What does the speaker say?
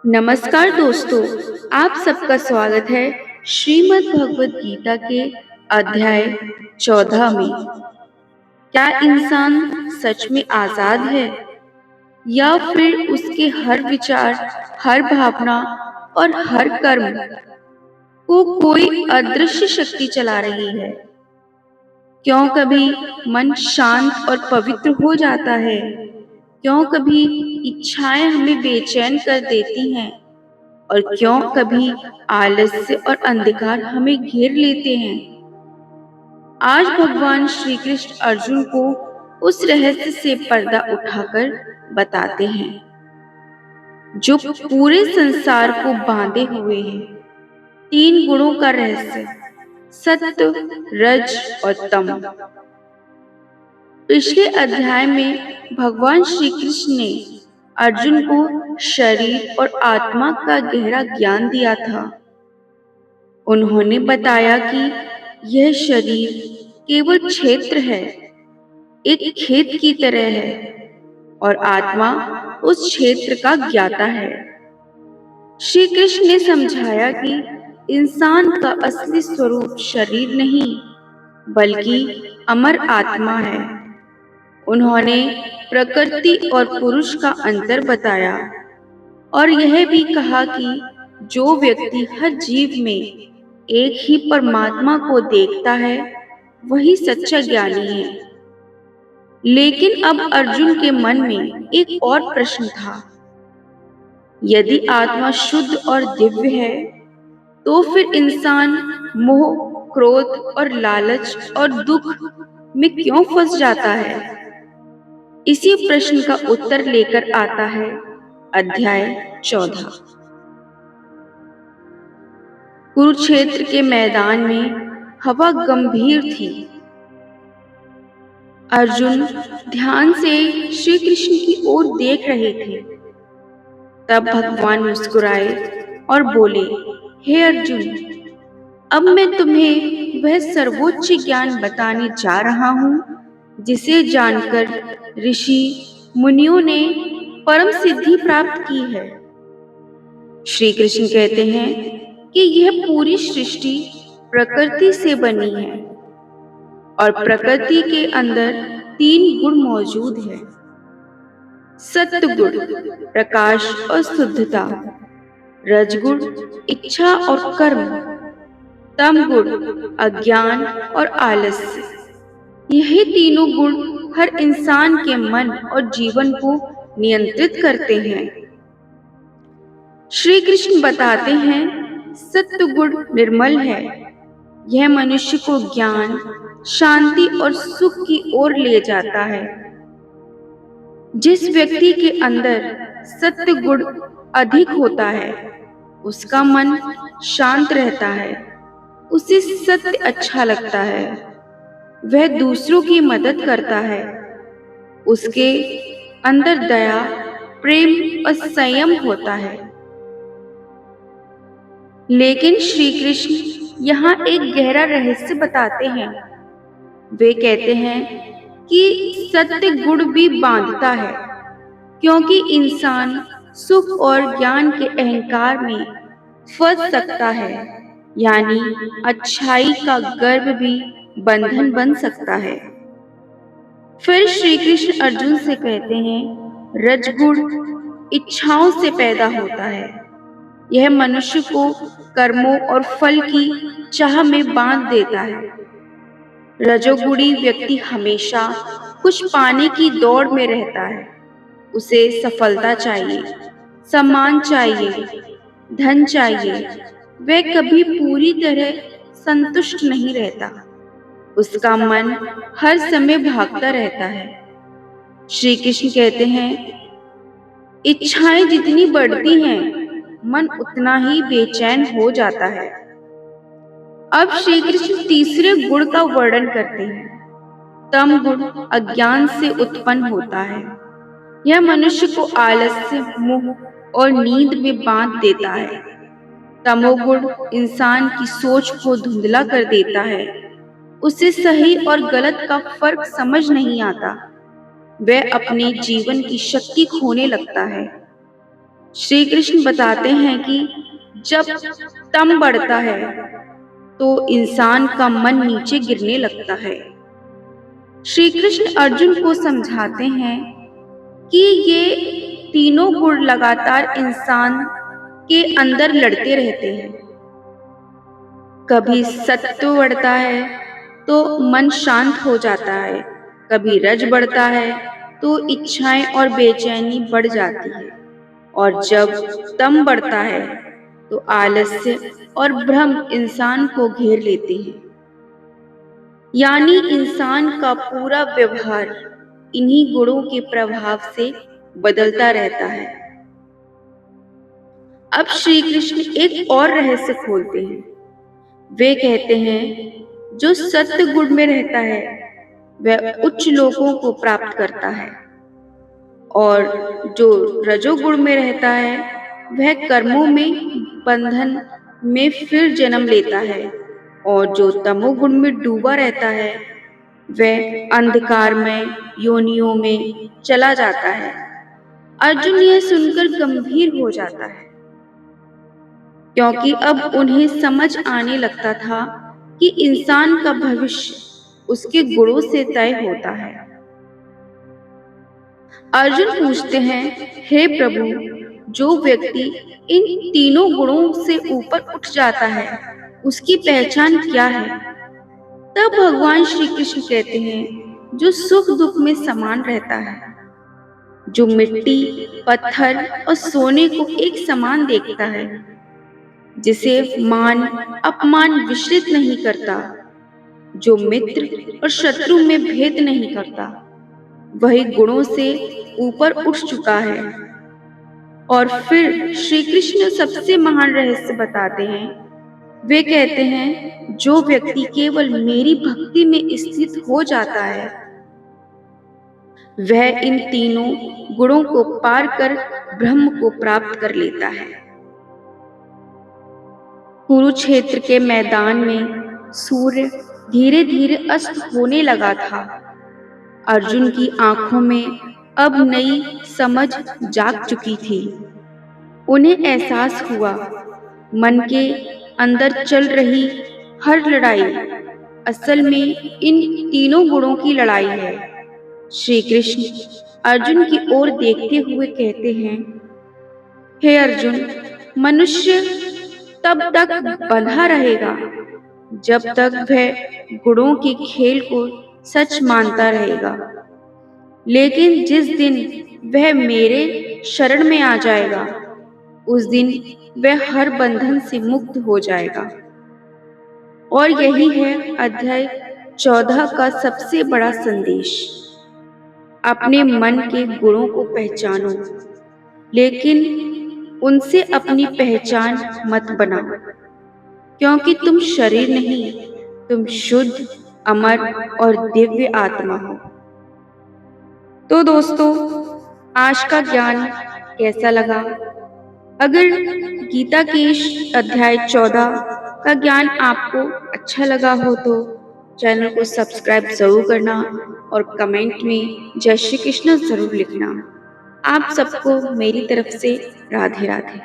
नमस्कार दोस्तों, आप सबका स्वागत है श्रीमद् भगवत गीता के अध्याय 14 में। क्या इंसान सच में आजाद है या फिर उसके हर विचार, हर भावना और हर कर्म को कोई अदृश्य शक्ति चला रही है? क्यों कभी मन शांत और पवित्र हो जाता है? क्यों कभी इच्छाएं हमें बेचैन कर देती हैं? और क्यों कभी आलस्य और अंधकार हमें घेर लेते हैं? आज भगवान श्री कृष्ण अर्जुन को उस रहस्य से पर्दा उठाकर बताते हैं जो पूरे संसार को बांधे हुए है। 3 गुणों का रहस्य, सत्व, रज और तम। पिछले अध्याय में भगवान श्री कृष्ण ने अर्जुन को शरीर और आत्मा का गहरा ज्ञान दिया था। उन्होंने बताया कि यह शरीर केवल क्षेत्र है, एक खेत की तरह है, और आत्मा उस क्षेत्र का ज्ञाता है। श्री कृष्ण ने समझाया कि इंसान का असली स्वरूप शरीर नहीं बल्कि अमर आत्मा है। उन्होंने प्रकृति और पुरुष का अंतर बताया और यह भी कहा कि जो व्यक्ति हर जीव में एक ही परमात्मा को देखता है वही सच्चा ज्ञानी है। लेकिन अब अर्जुन के मन में एक और प्रश्न था। यदि आत्मा शुद्ध और दिव्य है तो फिर इंसान मोह, क्रोध और लालच और दुख में क्यों फंस जाता है? इसी प्रश्न का उत्तर लेकर आता है अध्याय 14। कुरुक्षेत्र के मैदान में हवा गंभीर थी। अर्जुन ध्यान से श्री कृष्ण की ओर देख रहे थे। तब भगवान मुस्कुराए और बोले, हे अर्जुन, अब मैं तुम्हें वह सर्वोच्च ज्ञान बताने जा रहा हूँ जिसे जानकर ऋषि मुनियों ने परम सिद्धि प्राप्त की है। श्री कृष्ण कहते हैं कि यह पूरी सृष्टि प्रकृति से बनी है और प्रकृति के अंदर 3 गुण मौजूद है। सत्वगुण प्रकाश और शुद्धता, रजगुण इच्छा और कर्म, तमगुण अज्ञान और आलस्य। यही तीनों गुण हर इंसान के मन और जीवन को नियंत्रित करते हैं। श्री कृष्ण बताते हैं सत्वगुण निर्मल है। यह मनुष्य को ज्ञान, शांति और सुख की ओर ले जाता है। जिस व्यक्ति के अंदर सत्वगुण अधिक होता है उसका मन शांत रहता है, उसे सत्य अच्छा लगता है, वह दूसरों की मदद करता है, उसके अंदर दया, प्रेम और संयम होता है। लेकिन श्री कृष्ण यहाँ एक गहरा रहस्य बताते हैं। वे कहते हैं कि सत्य गुण भी बांधता है, क्योंकि इंसान सुख और ज्ञान के अहंकार में फंस सकता है, यानी अच्छाई का गर्व भी बंधन बन सकता है। फिर श्री कृष्ण अर्जुन से कहते हैं, रजगुण इच्छाओं से पैदा होता है। यह मनुष्य को कर्मों और फल की चाह में बांध देता है। रजोगुणी व्यक्ति हमेशा कुछ पाने की दौड़ में रहता है। उसे सफलता चाहिए, सम्मान चाहिए, धन चाहिए। वह कभी पूरी तरह संतुष्ट नहीं रहता। उसका मन हर समय भागता रहता है। श्री कृष्ण कहते हैं, इच्छाएं जितनी बढ़ती हैं, मन उतना ही बेचैन हो जाता है। अब श्री कृष्ण तीसरे गुण का वर्णन करते हैं। तम गुण अज्ञान से उत्पन्न होता है। यह मनुष्य को आलस्य, मोह और नींद में बांध देता है। तमोगुण इंसान की सोच को धुंधला कर देता है। उसे सही और गलत का फर्क समझ नहीं आता। वह अपने जीवन की शक्ति खोने लगता है। श्री कृष्ण बताते हैं कि जब तम बढ़ता है तो इंसान का मन नीचे गिरने लगता है। श्री कृष्ण अर्जुन को समझाते हैं कि ये तीनों गुण लगातार इंसान के अंदर लड़ते रहते हैं। कभी सत्व बढ़ता है तो मन शांत हो जाता है, कभी रज बढ़ता है तो इच्छाएं और बेचैनी बढ़ जाती है, और जब तम बढ़ता है तो आलस्य और भ्रम इंसान को घेर लेते हैं। यानी इंसान का पूरा व्यवहार इन्हीं गुणों के प्रभाव से बदलता रहता है। अब श्री कृष्ण एक और रहस्य खोलते हैं। वे कहते हैं जो सत्य गुण में रहता है वह उच्च लोकों को प्राप्त करता है, और जो रजोगुण में रहता है वह कर्मों में बंधन में फिर जन्म लेता है, और जो तमोगुण में डूबा रहता है वह अंधकार में योनियों में चला जाता है। अर्जुन यह सुनकर गंभीर हो जाता है, क्योंकि अब उन्हें समझ आने लगता था कि इंसान का भविष्य उसके गुणों से तय होता है। अर्जुन पूछते हैं, हे प्रभु, जो व्यक्ति इन तीनों गुणों से ऊपर उठ जाता है उसकी पहचान क्या है? तब भगवान श्री कृष्ण कहते हैं, जो सुख दुख में समान रहता है, जो मिट्टी, पत्थर और सोने को एक समान देखता है, जिसे मान अपमान विचलित नहीं करता, जो मित्र और शत्रु में भेद नहीं करता, वही गुणों से ऊपर उठ चुका है। और फिर श्री कृष्ण सबसे महान रहस्य बताते हैं। वे कहते हैं, जो व्यक्ति केवल मेरी भक्ति में स्थित हो जाता है वह इन तीनों गुणों को पार कर ब्रह्म को प्राप्त कर लेता है। कुरुक्षेत्र के मैदान में सूर्य धीरे धीरे अस्त होने लगा था। अर्जुन की आंखों में अब नई समझ जाग चुकी थी। उन्हें एहसास हुआ, मन के अंदर चल रही हर लड़ाई असल में इन तीनों गुणों की लड़ाई है। श्री कृष्ण अर्जुन की ओर देखते हुए कहते हैं, हे अर्जुन, मनुष्य तब तक बंधा रहेगा जब तक वह गुणों के खेल को सच मानता रहेगा, लेकिन जिस दिन वह मेरे शरण में आ जाएगा उस दिन वह हर बंधन से मुक्त हो जाएगा। और यही है अध्याय 14 का सबसे बड़ा संदेश। अपने मन के गुणों को पहचानो, लेकिन उनसे अपनी पहचान मत बनाओ, क्योंकि तुम शरीर नहीं, तुम शुद्ध, अमर और दिव्य आत्मा हो। तो दोस्तों, आज का ज्ञान कैसा लगा? अगर गीता के अध्याय 14 का ज्ञान आपको अच्छा लगा हो तो चैनल को सब्सक्राइब जरूर करना और कमेंट में जय श्री कृष्ण जरूर लिखना। आप सबको मेरी तरफ से राधे राधे।